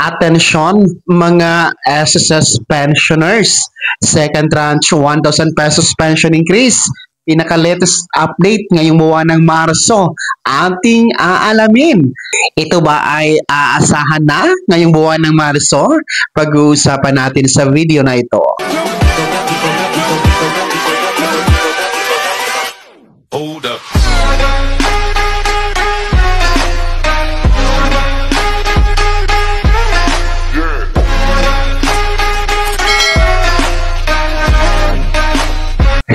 Attention mga SSS pensioners. Second tranche 1,000 pesos pension increase. Pinaka-latest update ngayong buwan ng Marso ating aalamin. Ito ba ay aasahan na ngayong buwan ng Marso? Pag-uusapan natin sa video na ito. Hold up.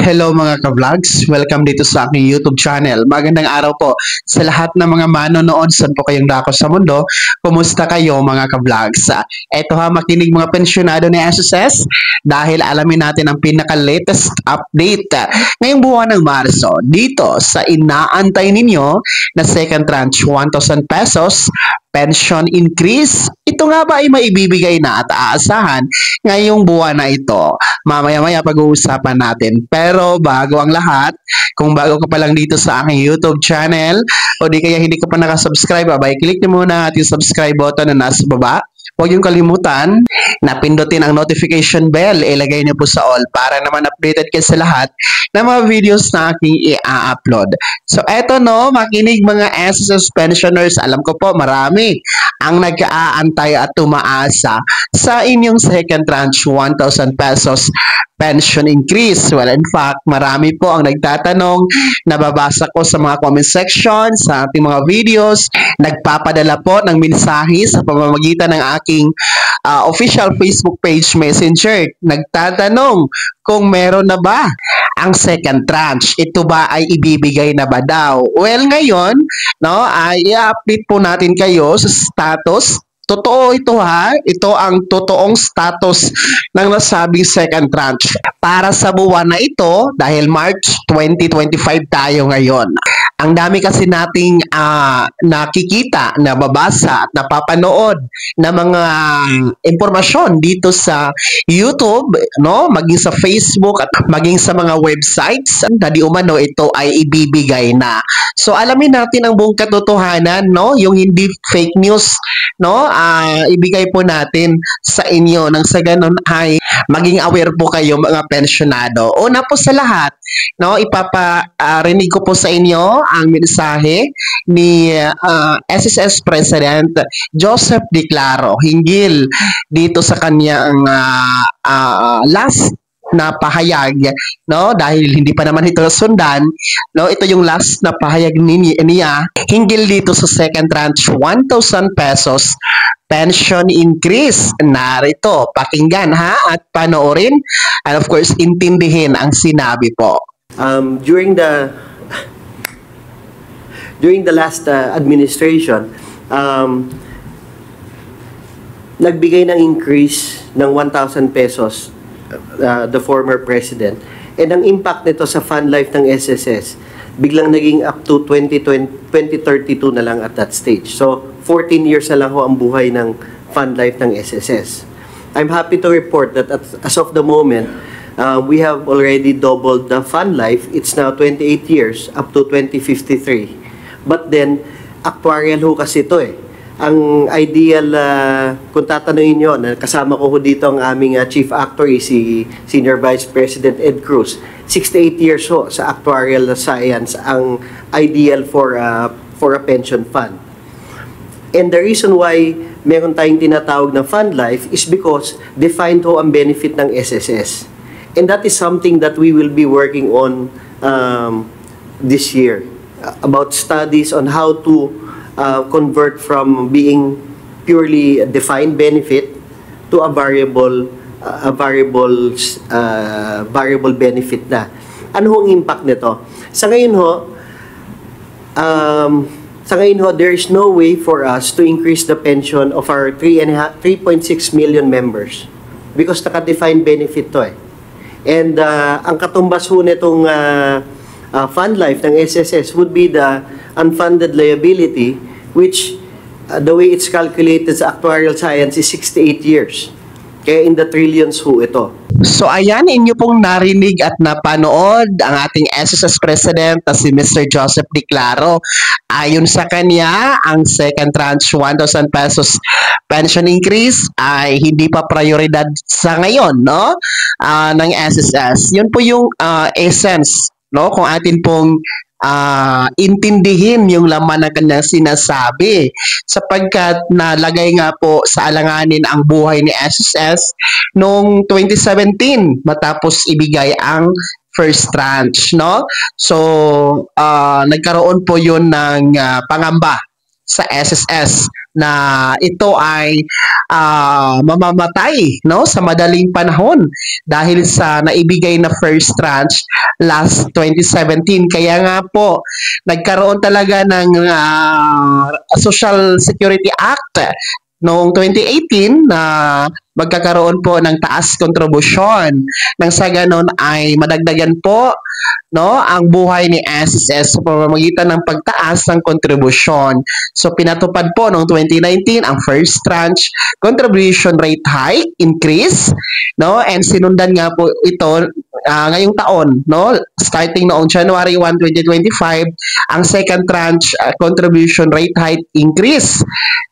Hello mga ka-vlogs, welcome dito sa aking YouTube channel. Magandang araw po sa lahat ng mga manonood saan po kayong dako sa mundo. Kumusta kayo mga ka-vlogs? Eto ha, makinig mga pensyonado ni SSS dahil alamin natin ang pinaka-latest update ngayong buwan ng Marso dito sa inaantay ninyo na second tranche 1,000 pesos pension increase. Ito nga ba ay maibibigay na at aasahan ngayong buwan na ito? Mamaya-maya pag-uusapan natin. Pero bago ang lahat, kung bago ka pa lang dito sa aking YouTube channel o di kaya hindi ka pa nakasubscribe, abay, click nyo muna at yung subscribe button na nasa baba. Huwag yung kalimutan na pindutin ang notification bell, ilagay niyo po sa all para naman updated kayo sa lahat ng mga videos na aking i-upload. So eto no, makinig mga SSS pensioners, alam ko po marami ang nag-aantay at tumaasa sa inyong second tranche 1,000 pesos pension increase. Well, in fact, marami po ang nagtatanong, nababasa ko sa mga comment section, sa ating mga videos, nagpapadala po ng mensahe sa pamamagitan ng aking official Facebook page Messenger. Nagtatanong kung meron na ba ang second tranche. Ito ba ay ibibigay na ba daw? Well, ngayon, no, ay i-update po natin kayo sa status. Totoo ito ha, ito ang totoong status ng nasabing second tranche. Para sa buwan na ito, dahil March 2025 tayo ngayon. Ang dami kasi nating nakikita, nababasa at napapanood na mga impormasyon dito sa YouTube, no, maging sa Facebook at maging sa mga websites na di umano ito ay ibibigay na. So alamin natin ang buong katotohanan, no, yung hindi fake news, no, ibigay po natin sa inyo nang sa ganun ay maging aware po kayo mga pensyonado. Una po sa lahat, no, ipaparinig ko po sa inyo ang mensahe ni SSS President Joseph D. Claro hinggil dito sa kanyang last na pahayag, no, dahil hindi pa naman ito sundan, no, ito yung last na pahayag niya hinggil dito sa second tranche 1,000 pesos pension increase. Narito, pakinggan ha at panoorin and of course intindihin ang sinabi po. During the last administration, nagbigay ng increase ng 1,000 pesos the former president, and ang impact nito sa fund life ng SSS biglang naging up to 2032 na lang at that stage. So 14 years na lang ho ang buhay ng fund life ng SSS. I'm happy to report that as of the moment, we have already doubled the fund life. It's now 28 years up to 2053. But then actuarial ho kasi ito eh. Ang ideal, kung tatanungin nyo, kasama ko dito ang aming chief actuary, si Senior Vice President Ed Cruz, 68 years ho sa actuarial science ang ideal for a pension fund. And the reason why meron tayong tinatawag na fund life is because defined ho ang benefit ng SSS. And that is something that we will be working on this year, about studies on how to convert from being purely a defined benefit to a variable benefit na. Ano hong impact nito? Sa ngayon ho, there is no way for us to increase the pension of our 3.6 million members because naka-defined benefit to eh. And ang katumbas ho nitong fund life ng SSS would be the unfunded liability, which the way it's calculated sa actuarial science is 68 years. Kaya in the trillions ho ito. So ayan, inyo pong narinig at napanood ang ating SSS President na si Mr. Joseph Di Claro. Ayon sa kanya, ang second tranche 1,000 pesos pension increase ay hindi pa prioridad sa ngayon, no? Ng SSS. Yun po yung essence, no? Kung atin pong intindihin yung laman ng kanyang sinasabi sapagkat nalagay nga po sa alanganin ang buhay ni SSS noong 2017 matapos ibigay ang first tranche, no? So, nagkaroon po yun ng pangamba sa SSS na ito ay mamamatay, no, sa madaling panahon dahil sa naibigay na first tranche last 2017. Kaya nga po nagkaroon talaga ng Social Security Act noong 2018 na magkakaroon po ng taas kontribusyon. Nang sa ganon ay madagdagan po, no, ang buhay ni SSS sa pamamagitan ng pagtaas ng kontribusyon. So pinatupad po noong 2019 ang first tranche contribution rate hike increase, no, and sinundan nga po ito ngayong taon, no, starting noong January 1, 2025 ang second tranche contribution rate hike increase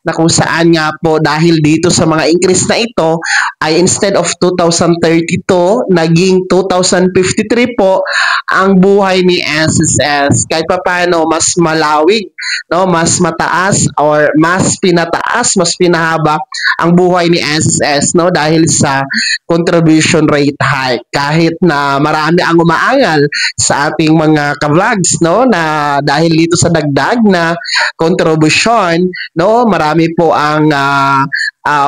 na kung saan nga po dahil dito sa mga increase na ito ay instead of 2032 naging 2053 po ang buhay ni SSS. Kahit pa paano mas malawig, no, mas mataas or mas pinataas, mas pinahaba ang buhay ni SSS, no, dahil sa contribution rate hike. Kahit na marami ang umaangal sa ating mga ka-vlogs, no, na dahil dito sa dagdag na contribution, no, marami po ang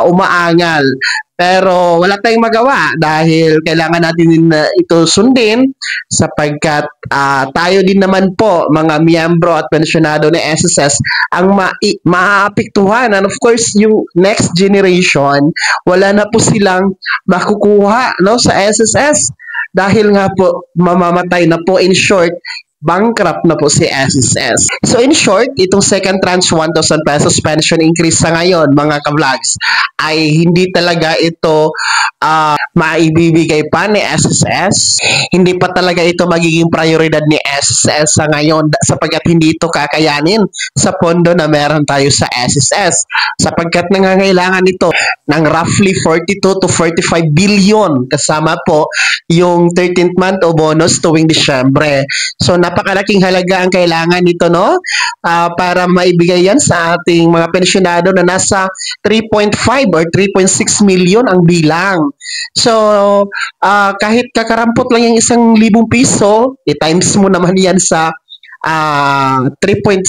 umaangal. Pero wala tayong magawa dahil kailangan natin ito sundin sapagkat tayo din naman po mga miyembro at pensyonado ng SSS ang maapektuhan. And of course, yung next generation, wala na po silang makukuha, no, sa SSS dahil nga po mamamatay na po. In short, bankrupt na po si SSS. So in short, itong second tranche 1,000 pesos pension increase sa ngayon, mga ka-vlogs, ay hindi talaga ito maibibigay pa ni SSS. Hindi pa talaga ito magiging prioridad ni SSS sa ngayon sapagkat hindi ito kakayanin sa pondo na meron tayo sa SSS sapagkat nangangailangan ito ng roughly 42 to 45 billion kasama po yung 13th month o bonus tuwing Disyembre. So napakalaking halaga ang kailangan nito, no? Para maibigay yan sa ating mga pensyonado na nasa 3.5 or 3.6 million ang bilang. So, kahit kakarampot lang yung 1,000 piso, i-times mo naman yan sa 3.6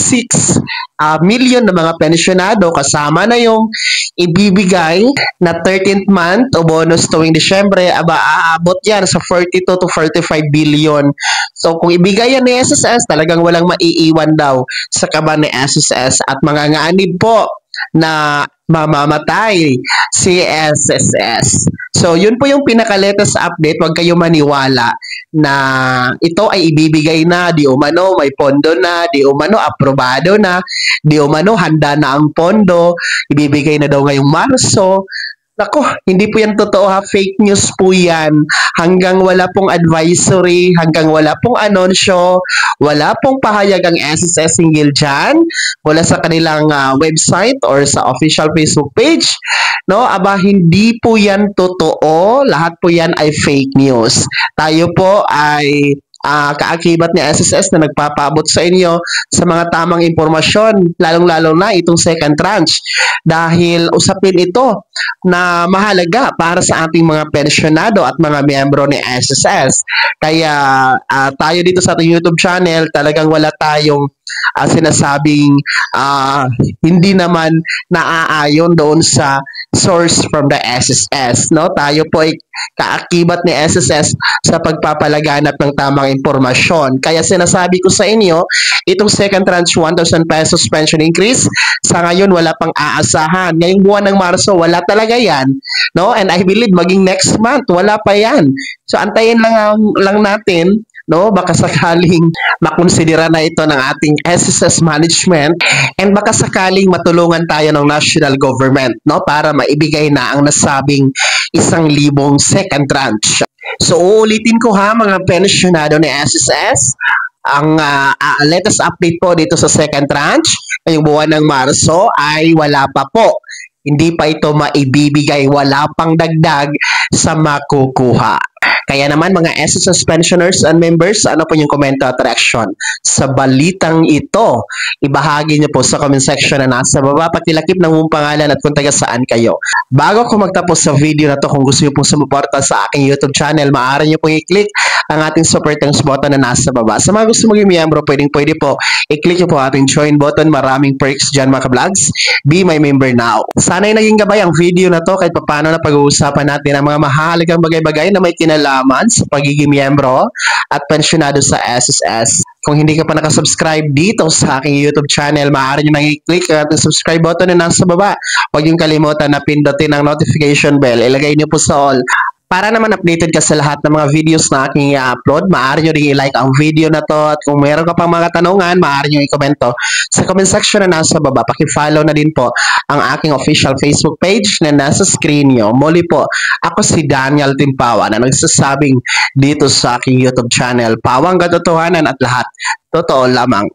million na mga pensyonado kasama na yung ibibigay na 13th month o bonus tuwing Disyembre, aabot yan sa 42 to 45 billion. So kung ibigay yan ni SSS, talagang walang maiiwan daw sa kaban ni SSS at mga ngaanib po na mamamatay si SSS. So yun po yung pinaka-latest update. Huwag kayo maniwala na ito ay ibibigay na, di umano may pondo na, di umano aprobado na, di umano handa na ang pondo, ibibigay na daw ngayong Marso. Nako, hindi po yan totoo ha, fake news po yan. Hanggang wala pong advisory, hanggang wala pong anunsyo, wala pong pahayag ang SSS hinggil dyan, wala sa kanilang website or sa official Facebook page, no, aba hindi po yan totoo, lahat po yan ay fake news. Tayo po ay kaakibat ni SSS na nagpapaabot sa inyo sa mga tamang impormasyon, lalong-lalo na itong second tranche dahil usapin ito na mahalaga para sa ating mga pensyonado at mga miyembro ni SSS. Kaya tayo dito sa ating YouTube channel, talagang wala tayong sinasabing hindi naman naaayon doon sa source from the SSS, no? Tayo po ay kaakibat ni SSS sa pagpapalaganap ng tamang impormasyon. Kaya sinasabi ko sa inyo, itong second tranche 1,000 pesos pension increase, sa ngayon wala pang aasahan. Ngayong buwan ng Marso, wala talaga yan, no? And I believe maging next month, wala pa yan. So antayin lang natin no? Baka sakaling makonsidera na ito ng ating SSS management and baka sakaling matulungan tayo ng national government, no? Para maibigay na ang nasabing 1,000 second tranche. So uulitin ko ha mga pensyonado ni SSS, ang latest update po dito sa second tranche ngayong buwan ng Marso ay wala pa po. Hindi pa ito maibibigay, wala pang dagdag sa makukuha. Kaya naman mga SSS pensioners and members, ano po yung komento at reaction sa balitang ito? Ibahagi niyo po sa comment section na nasa baba, pakilakip ng mong pangalan at kung taga saan kayo. Bago ko magtapos sa video na to, kung gusto niyo pong sumuporta sa aking YouTube channel, maaari niyo pong i-click ang ating super thanks button na nasa baba. Sa mga gusto maging miyembro, pwede po i-click niyo po ating join button. Maraming perks dyan mga vlogs. Be my member now. Sana'y naging gabay ang video na to kahit paano na pag-uusapan natin ang mga mahalagang bagay-bagay na may kinalaman sa pagiging miyembro at pensyonado sa SSS. Kung hindi ka pa nakasubscribe dito sa aking YouTube channel, maaari nyo nang i-click ang ating subscribe button na nasa baba. Huwag niyong kalimutan na pindutin ang notification bell. Ilagay niyo po sa all. Para naman updated ka sa lahat ng mga videos na aking i-upload, maaari nyo rin i-like ang video na to at kung meron ka pang mga tanungan, maaari nyo i-komento sa comment section na nasa baba. Paki-follow na din po ang aking official Facebook page na nasa screen nyo. Muli po, ako si Daniel Timpawa na nagsasabing dito sa aking YouTube channel. Pawang katotohanan at lahat, totoo lamang.